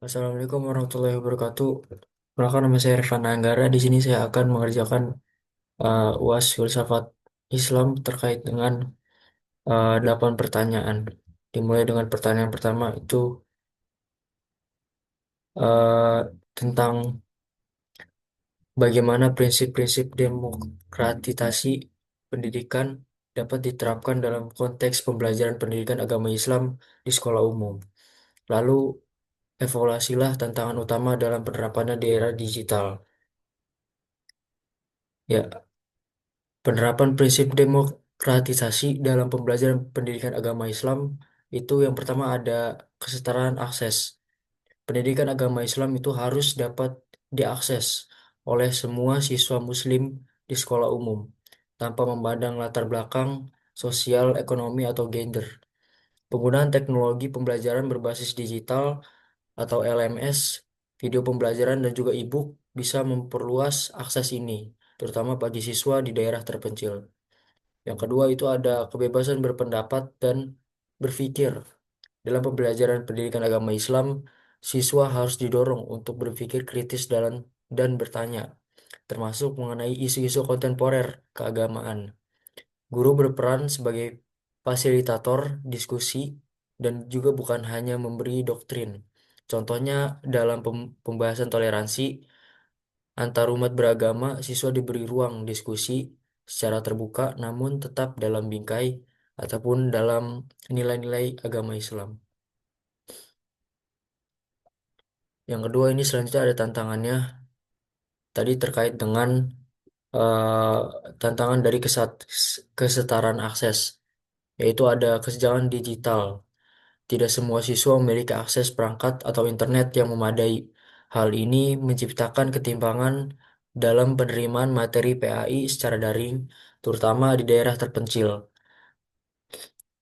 Assalamualaikum warahmatullahi wabarakatuh. Perkenalkan nama saya Irfan Anggara. Di sini saya akan mengerjakan UAS filsafat Islam terkait dengan 8 pertanyaan. Dimulai dengan pertanyaan pertama itu uh, tentang bagaimana prinsip-prinsip demokratisasi pendidikan dapat diterapkan dalam konteks pembelajaran pendidikan agama Islam di sekolah umum. Lalu evaluasilah tantangan utama dalam penerapannya di era digital. Ya, penerapan prinsip demokratisasi dalam pembelajaran pendidikan agama Islam itu yang pertama ada kesetaraan akses. Pendidikan agama Islam itu harus dapat diakses oleh semua siswa Muslim di sekolah umum tanpa memandang latar belakang sosial, ekonomi, atau gender. Penggunaan teknologi pembelajaran berbasis digital atau LMS, video pembelajaran, dan juga e-book bisa memperluas akses ini, terutama bagi siswa di daerah terpencil. Yang kedua itu ada kebebasan berpendapat dan berpikir. Dalam pembelajaran pendidikan agama Islam, siswa harus didorong untuk berpikir kritis dan bertanya, termasuk mengenai isu-isu kontemporer keagamaan. Guru berperan sebagai fasilitator diskusi dan juga bukan hanya memberi doktrin. Contohnya dalam pembahasan toleransi antarumat beragama, siswa diberi ruang diskusi secara terbuka namun tetap dalam bingkai ataupun dalam nilai-nilai agama Islam. Yang kedua ini selanjutnya ada tantangannya tadi terkait dengan tantangan dari kesetaraan akses, yaitu ada kesenjangan digital. Tidak semua siswa memiliki akses perangkat atau internet yang memadai. Hal ini menciptakan ketimpangan dalam penerimaan materi PAI secara daring, terutama di daerah terpencil.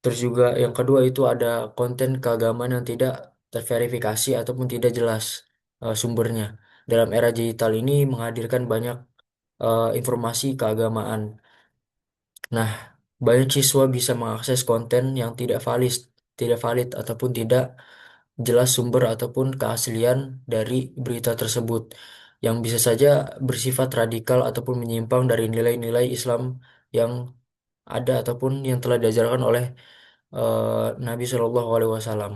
Terus juga yang kedua itu ada konten keagamaan yang tidak terverifikasi ataupun tidak jelas sumbernya. Dalam era digital ini menghadirkan banyak informasi keagamaan. Nah, banyak siswa bisa mengakses konten yang tidak valid ataupun tidak jelas sumber ataupun keaslian dari berita tersebut, yang bisa saja bersifat radikal ataupun menyimpang dari nilai-nilai Islam yang ada ataupun yang telah diajarkan oleh Nabi Shallallahu Alaihi Wasallam.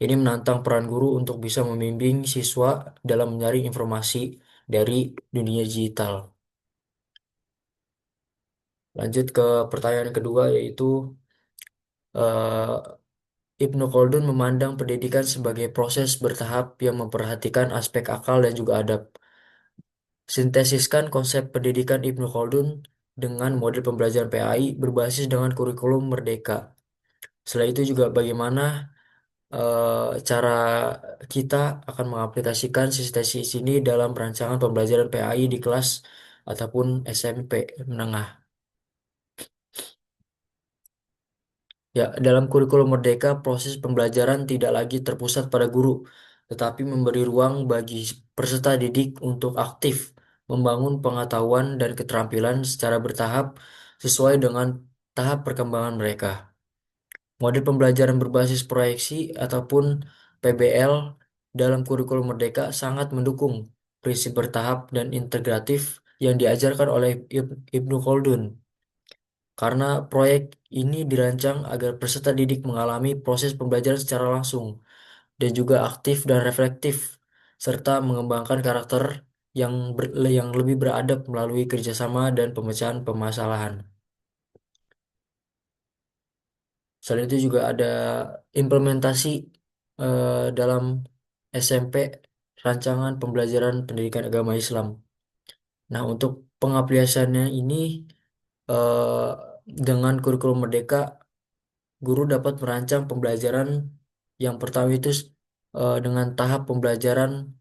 Ini menantang peran guru untuk bisa membimbing siswa dalam menyaring informasi dari dunia digital. Lanjut ke pertanyaan kedua yaitu eh, Ibnu Khaldun memandang pendidikan sebagai proses bertahap yang memperhatikan aspek akal dan juga adab. Sintesiskan konsep pendidikan Ibnu Khaldun dengan model pembelajaran PAI berbasis dengan kurikulum merdeka. Setelah itu juga bagaimana cara kita akan mengaplikasikan sintesis ini dalam rancangan pembelajaran PAI di kelas ataupun SMP menengah. Ya, dalam kurikulum Merdeka, proses pembelajaran tidak lagi terpusat pada guru, tetapi memberi ruang bagi peserta didik untuk aktif membangun pengetahuan dan keterampilan secara bertahap sesuai dengan tahap perkembangan mereka. Model pembelajaran berbasis proyeksi ataupun PBL dalam kurikulum Merdeka sangat mendukung prinsip bertahap dan integratif yang diajarkan oleh Ibnu Khaldun. Karena proyek ini dirancang agar peserta didik mengalami proses pembelajaran secara langsung dan juga aktif dan reflektif, serta mengembangkan karakter yang lebih beradab melalui kerjasama dan pemecahan permasalahan. Selain itu juga ada implementasi dalam SMP rancangan pembelajaran pendidikan agama Islam. Nah, untuk pengaplikasiannya ini eh, dengan kurikulum Merdeka guru dapat merancang pembelajaran yang pertama itu dengan tahap pembelajaran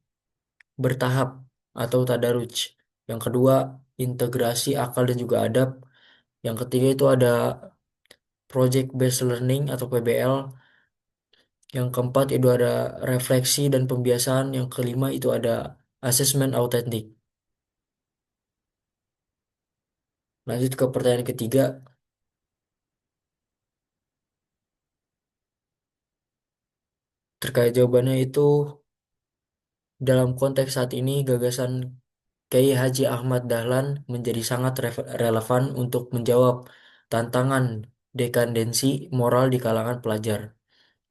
bertahap atau tadarruj. Yang kedua, integrasi akal dan juga adab. Yang ketiga itu ada project based learning atau PBL. Yang keempat itu ada refleksi dan pembiasaan. Yang kelima itu ada asesmen autentik. Lanjut ke pertanyaan ketiga, terkait jawabannya itu Dalam konteks saat ini, gagasan Kiai Haji Ahmad Dahlan menjadi sangat relevan untuk menjawab tantangan dekadensi moral di kalangan pelajar.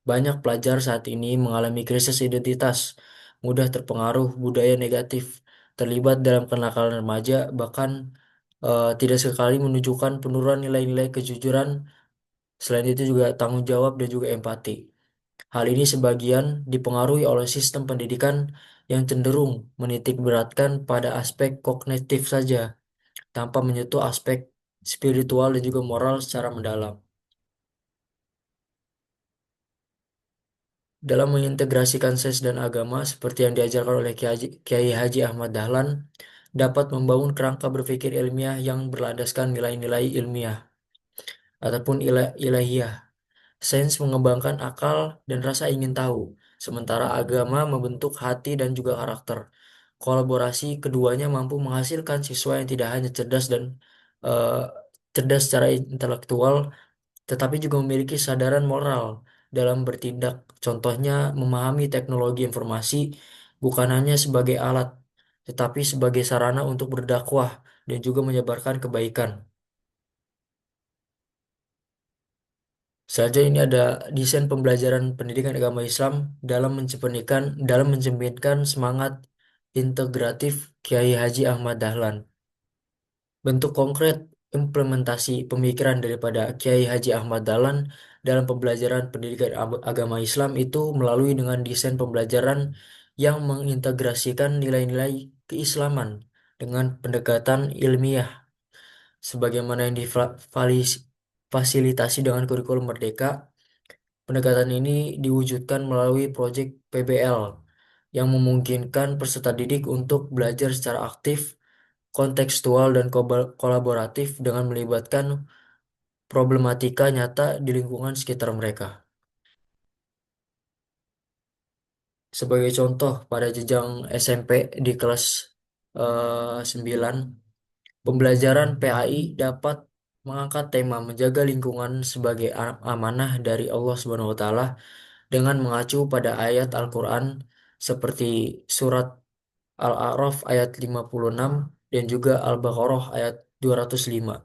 Banyak pelajar saat ini mengalami krisis identitas, mudah terpengaruh budaya negatif, terlibat dalam kenakalan remaja, bahkan tidak sekali menunjukkan penurunan nilai-nilai kejujuran. Selain itu juga tanggung jawab dan juga empati. Hal ini sebagian dipengaruhi oleh sistem pendidikan yang cenderung menitik beratkan pada aspek kognitif saja, tanpa menyentuh aspek spiritual dan juga moral secara mendalam. Dalam mengintegrasikan sains dan agama seperti yang diajarkan oleh Kiai Haji Ahmad Dahlan, dapat membangun kerangka berpikir ilmiah yang berlandaskan nilai-nilai ilmiah ataupun ilahiyah. Sains mengembangkan akal dan rasa ingin tahu, sementara agama membentuk hati dan juga karakter. Kolaborasi keduanya mampu menghasilkan siswa yang tidak hanya eh, cerdas secara intelektual, tetapi juga memiliki kesadaran moral dalam bertindak. Contohnya, memahami teknologi informasi bukan hanya sebagai alat, tetapi sebagai sarana untuk berdakwah dan juga menyebarkan kebaikan. Saja ini ada desain pembelajaran pendidikan agama Islam dalam mencerminkan semangat integratif Kiai Haji Ahmad Dahlan. Bentuk konkret implementasi pemikiran daripada Kiai Haji Ahmad Dahlan dalam pembelajaran pendidikan agama Islam itu melalui dengan desain pembelajaran yang mengintegrasikan nilai-nilai keislaman dengan pendekatan ilmiah sebagaimana yang difasilitasi dengan kurikulum Merdeka. Pendekatan ini diwujudkan melalui proyek PBL yang memungkinkan peserta didik untuk belajar secara aktif, kontekstual, dan kolaboratif dengan melibatkan problematika nyata di lingkungan sekitar mereka. Sebagai contoh, pada jenjang SMP di kelas 9, pembelajaran PAI dapat mengangkat tema menjaga lingkungan sebagai amanah dari Allah Subhanahu wa taala dengan mengacu pada ayat Al-Quran seperti surat Al-A'raf ayat 56 dan juga Al-Baqarah ayat 205.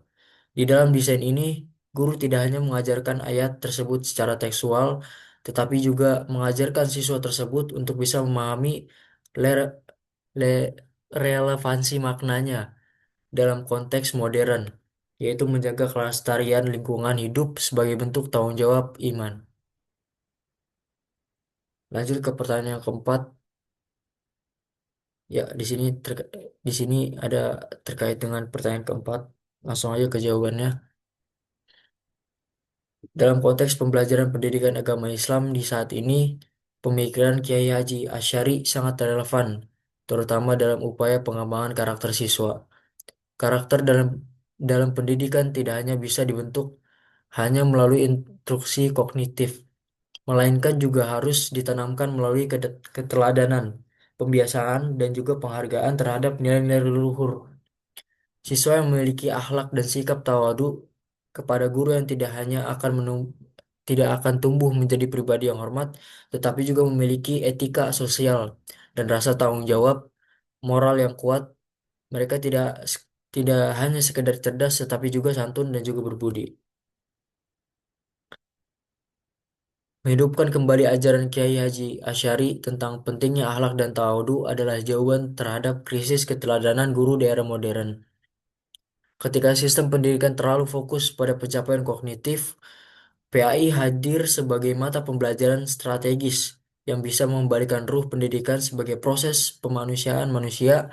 Di dalam desain ini, guru tidak hanya mengajarkan ayat tersebut secara tekstual, tetapi juga mengajarkan siswa tersebut untuk bisa memahami le- le- relevansi maknanya dalam konteks modern, yaitu menjaga kelestarian lingkungan hidup sebagai bentuk tanggung jawab iman. Lanjut ke pertanyaan yang keempat. Ya, di sini ada terkait dengan pertanyaan keempat. Langsung aja ke jawabannya. Dalam konteks pembelajaran pendidikan agama Islam di saat ini, pemikiran Kiai Haji Asy'ari sangat relevan, terutama dalam upaya pengembangan karakter siswa. Karakter dalam pendidikan tidak hanya bisa dibentuk hanya melalui instruksi kognitif, melainkan juga harus ditanamkan melalui keteladanan, pembiasaan, dan juga penghargaan terhadap nilai-nilai leluhur. Siswa yang memiliki akhlak dan sikap tawadu kepada guru yang tidak akan tumbuh menjadi pribadi yang hormat, tetapi juga memiliki etika sosial dan rasa tanggung jawab moral yang kuat. Mereka tidak hanya sekedar cerdas, tetapi juga santun dan juga berbudi. Menghidupkan kembali ajaran Kiai Haji Asy'ari tentang pentingnya akhlak dan tawadu adalah jawaban terhadap krisis keteladanan guru di era modern. Ketika sistem pendidikan terlalu fokus pada pencapaian kognitif, PAI hadir sebagai mata pembelajaran strategis yang bisa mengembalikan ruh pendidikan sebagai proses pemanusiaan manusia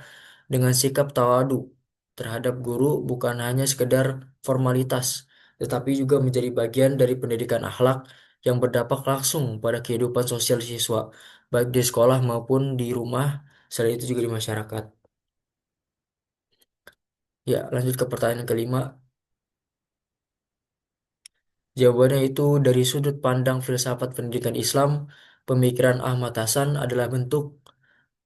dengan sikap tawadu terhadap guru bukan hanya sekedar formalitas, tetapi juga menjadi bagian dari pendidikan akhlak yang berdampak langsung pada kehidupan sosial siswa, baik di sekolah maupun di rumah, selain itu juga di masyarakat. Ya, lanjut ke pertanyaan kelima. Jawabannya itu dari sudut pandang filsafat pendidikan Islam, pemikiran Ahmad Hasan adalah bentuk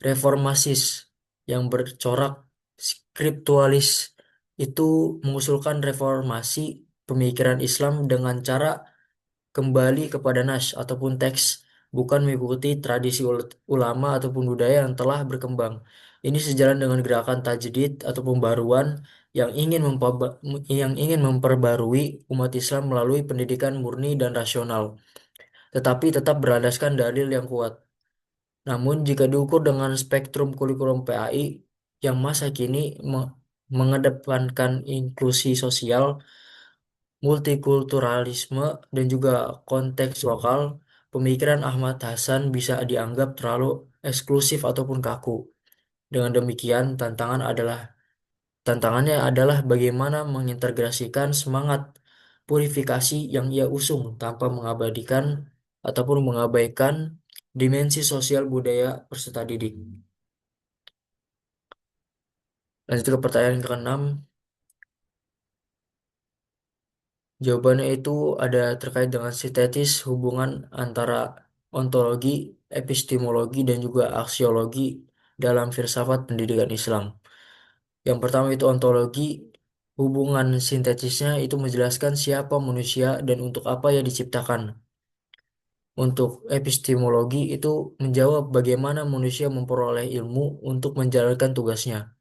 reformasis yang bercorak skriptualis. Itu mengusulkan reformasi pemikiran Islam dengan cara kembali kepada nas ataupun teks bukan mengikuti tradisi ulama ataupun budaya yang telah berkembang. Ini sejalan dengan gerakan tajdid atau pembaruan yang ingin memperbarui umat Islam melalui pendidikan murni dan rasional, tetapi tetap berlandaskan dalil yang kuat. Namun, jika diukur dengan spektrum kurikulum PAI yang masa kini mengedepankan inklusi sosial, multikulturalisme, dan juga konteks lokal, pemikiran Ahmad Hasan bisa dianggap terlalu eksklusif ataupun kaku. Dengan demikian, tantangannya adalah bagaimana mengintegrasikan semangat purifikasi yang ia usung tanpa mengabadikan ataupun mengabaikan dimensi sosial budaya peserta didik. Lanjut ke pertanyaan ke-6. Jawabannya itu ada terkait dengan sintetis hubungan antara ontologi, epistemologi, dan juga aksiologi dalam filsafat pendidikan Islam. Yang pertama itu ontologi, hubungan sintetisnya itu menjelaskan siapa manusia dan untuk apa ia diciptakan. Untuk epistemologi itu menjawab bagaimana manusia memperoleh ilmu untuk menjalankan tugasnya.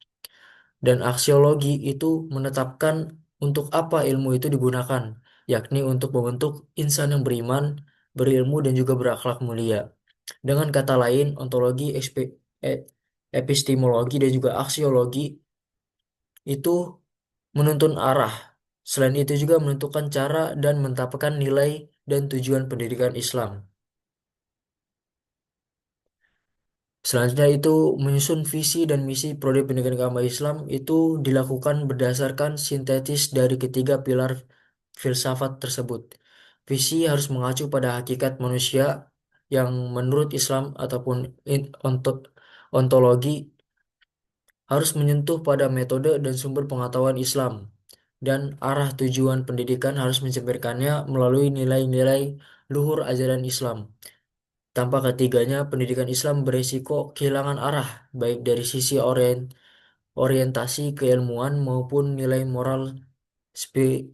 Dan aksiologi itu menetapkan untuk apa ilmu itu digunakan, yakni untuk membentuk insan yang beriman, berilmu, dan juga berakhlak mulia. Dengan kata lain, e- epistemologi dan juga aksiologi itu menuntun arah. Selain itu juga menentukan cara dan menetapkan nilai dan tujuan pendidikan Islam. Selanjutnya itu menyusun visi dan misi Prodi Pendidikan Agama Islam itu dilakukan berdasarkan sintetis dari ketiga pilar filsafat tersebut. Visi harus mengacu pada hakikat manusia yang menurut Islam ataupun ontologi harus menyentuh pada metode dan sumber pengetahuan Islam, dan arah tujuan pendidikan harus mencemarkannya melalui nilai-nilai luhur ajaran Islam. Tanpa ketiganya, pendidikan Islam berisiko kehilangan arah, baik dari sisi orientasi keilmuan maupun nilai moral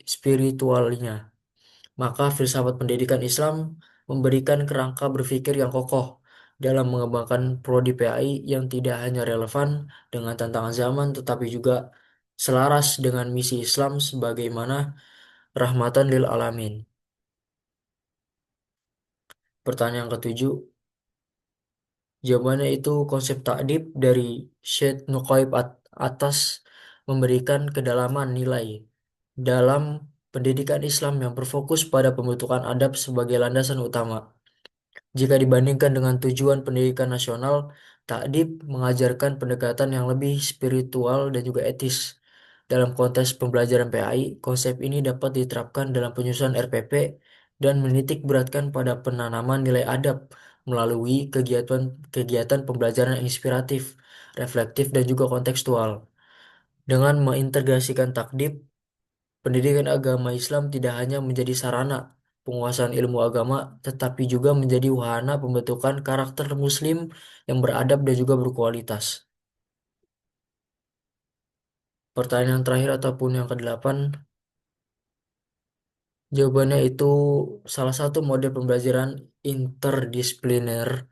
spiritualnya. Maka filsafat pendidikan Islam memberikan kerangka berpikir yang kokoh dalam mengembangkan prodi PAI yang tidak hanya relevan dengan tantangan zaman, tetapi juga selaras dengan misi Islam sebagaimana rahmatan lil alamin. Pertanyaan ketujuh, jawabannya itu konsep takdib dari Syed Nukaib atas memberikan kedalaman nilai dalam pendidikan Islam yang berfokus pada pembentukan adab sebagai landasan utama. Jika dibandingkan dengan tujuan pendidikan nasional, takdib mengajarkan pendekatan yang lebih spiritual dan juga etis. Dalam konteks pembelajaran PAI, konsep ini dapat diterapkan dalam penyusunan RPP dan menitik beratkan pada penanaman nilai adab melalui kegiatan pembelajaran yang inspiratif, reflektif, dan juga kontekstual. Dengan mengintegrasikan takdib, pendidikan agama Islam tidak hanya menjadi sarana penguasaan ilmu agama, tetapi juga menjadi wahana pembentukan karakter Muslim yang beradab dan juga berkualitas. Pertanyaan terakhir ataupun yang kedelapan, jawabannya itu salah satu model pembelajaran interdisipliner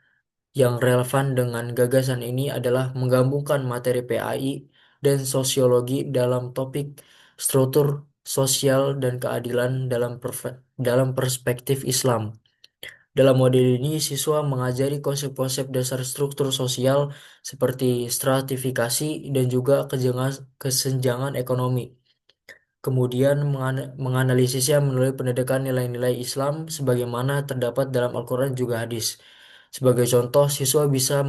yang relevan dengan gagasan ini adalah menggabungkan materi PAI dan sosiologi dalam topik struktur sosial dan keadilan dalam perspektif Islam. Dalam model ini, siswa mengajari konsep-konsep dasar struktur sosial seperti stratifikasi dan juga kesenjangan ekonomi. Kemudian menganalisisnya melalui pendidikan nilai-nilai Islam sebagaimana terdapat dalam Al-Quran juga hadis. Sebagai contoh, siswa bisa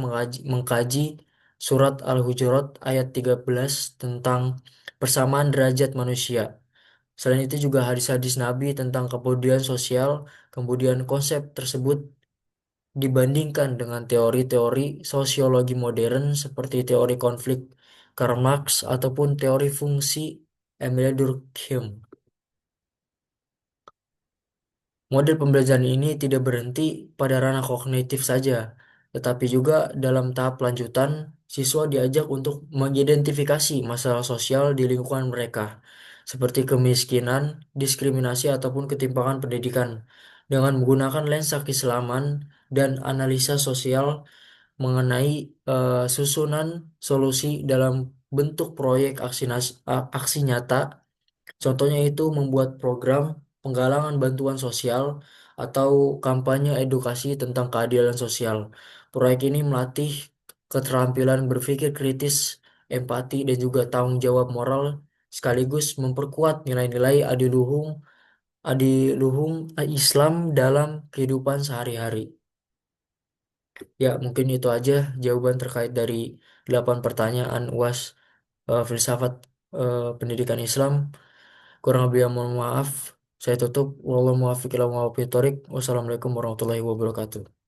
mengkaji surat Al-Hujurat ayat 13 tentang persamaan derajat manusia. Selain itu juga hadis-hadis Nabi tentang kepedulian sosial, kemudian konsep tersebut dibandingkan dengan teori-teori sosiologi modern seperti teori konflik Karl Marx ataupun teori fungsi Emile Durkheim. Model pembelajaran ini tidak berhenti pada ranah kognitif saja, tetapi juga dalam tahap lanjutan, siswa diajak untuk mengidentifikasi masalah sosial di lingkungan mereka, seperti kemiskinan, diskriminasi, ataupun ketimpangan pendidikan, dengan menggunakan lensa keislaman dan analisa sosial mengenai susunan solusi dalam bentuk proyek aksi nyata. Contohnya itu membuat program penggalangan bantuan sosial atau kampanye edukasi tentang keadilan sosial. Proyek ini melatih keterampilan berpikir kritis, empati, dan juga tanggung jawab moral, sekaligus memperkuat nilai-nilai adiluhung Islam dalam kehidupan sehari-hari. Ya, mungkin itu aja jawaban terkait dari 8 pertanyaan UAS filsafat pendidikan Islam. Kurang lebih mohon maaf. Saya tutup. Wallahu muwaffiq ila aqwamit thoriq. Wassalamualaikum warahmatullahi wabarakatuh.